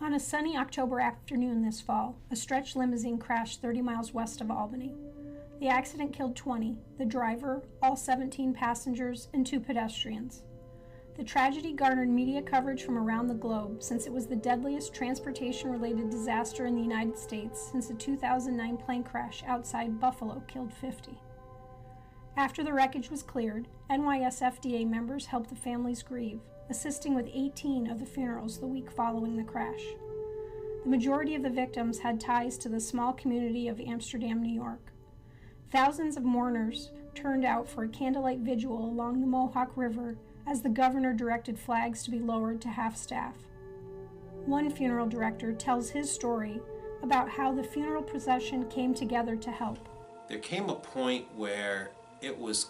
On a sunny October afternoon this fall, a stretch limousine crashed 30 miles west of Albany. The accident killed 20, the driver, all 17 passengers, and 2 pedestrians. The tragedy garnered media coverage from around the globe since it was the deadliest transportation-related disaster in the United States since the 2009 plane crash outside Buffalo killed 50. After the wreckage was cleared, NYSFDA members helped the families grieve, assisting with 18 of the funerals the week following the crash. The majority of the victims had ties to the small community of Amsterdam, New York. Thousands of mourners turned out for a candlelight vigil along the Mohawk River as the governor directed flags to be lowered to half-staff. One funeral director tells his story about how the funeral procession came together to help. There came a point where it was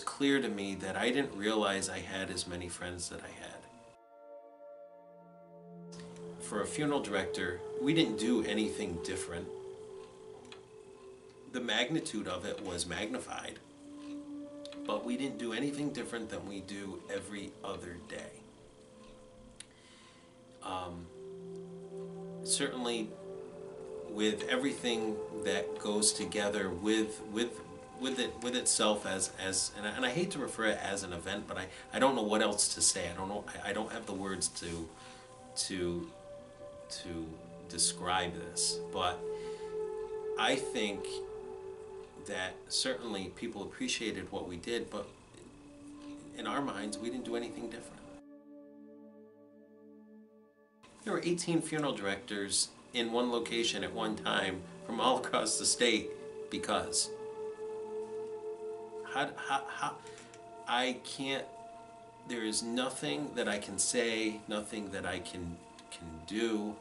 clear to me that I didn't realize I had as many friends that I had. For a funeral director, we didn't do anything different. The magnitude of it was magnified, but we didn't do anything different than we do every other day. Certainly, with everything that goes together with itself as and I hate to refer it as an event, but I don't know what else to say. I don't have the words to describe this, but I think that certainly people appreciated what we did, but in our minds we didn't do anything different. There were 18 funeral directors in one location at one time from all across the state because I can't, there is nothing that I can say, nothing that I can do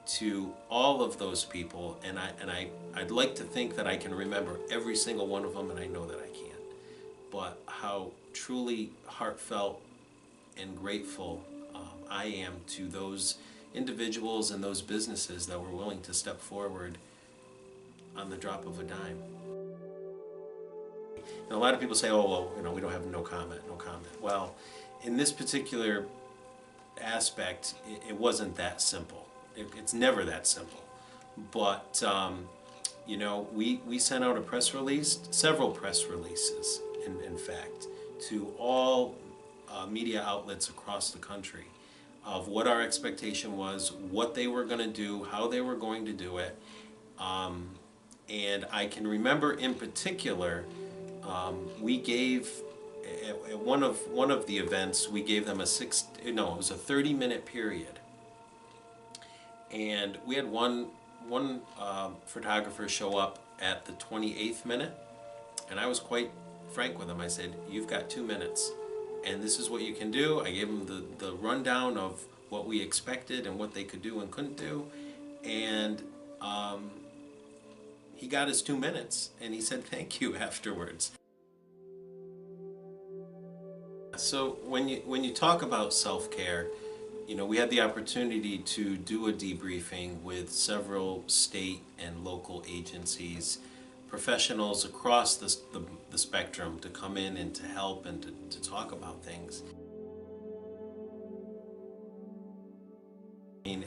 to all of those people, and I'd like to think that I can remember every single one of them, and I know that I can't. But how truly heartfelt and grateful I am to those individuals and those businesses that were willing to step forward on the drop of a dime. And a lot of people say, oh, well, we don't have no comment. Well, in this particular aspect, it wasn't that simple. It's never that simple. But, we sent out a press release, several press releases, in fact, to all media outlets across the country of what our expectation was, what they were going to do, how they were going to do it. And I can remember in particular, we gave, at one of the events, we gave them it was a 30-minute period. And we had one photographer show up at the 28th minute, and I was quite frank with him. I said, you've got 2 minutes, and this is what you can do. I gave him the rundown of what we expected and what they could do and couldn't do, and he got his 2 minutes, and he said thank you afterwards. So when you talk about self-care, we had the opportunity to do a debriefing with several state and local agencies, professionals across the spectrum to come in and to help and to talk about things.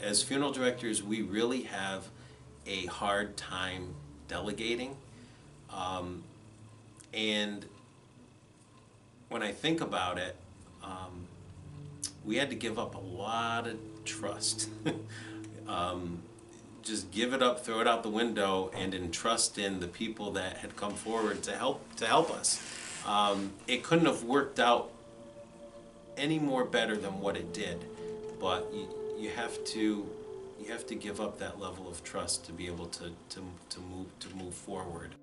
As funeral directors, we really have a hard time delegating. And when I think about it, we had to give up a lot of trust. Just give it up, throw it out the window, and entrust in the people that had come forward to help us. It couldn't have worked out any more better than what it did, but you have to give up that level of trust to be able to move forward.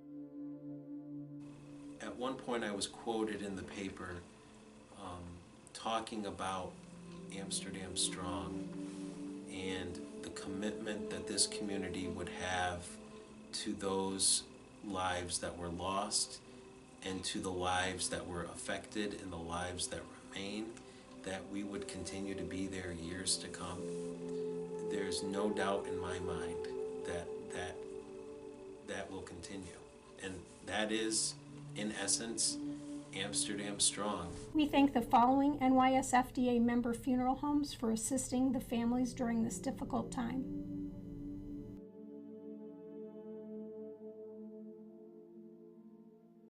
At one point, I was quoted in the paper talking about Amsterdam Strong and the commitment that this community would have to those lives that were lost and to the lives that were affected and the lives that remain, that we would continue to be there years to come. There's no doubt in my mind that will continue. And that is, in essence, Amsterdam strong. We thank the following NYSFDA member funeral homes for assisting the families during this difficult time: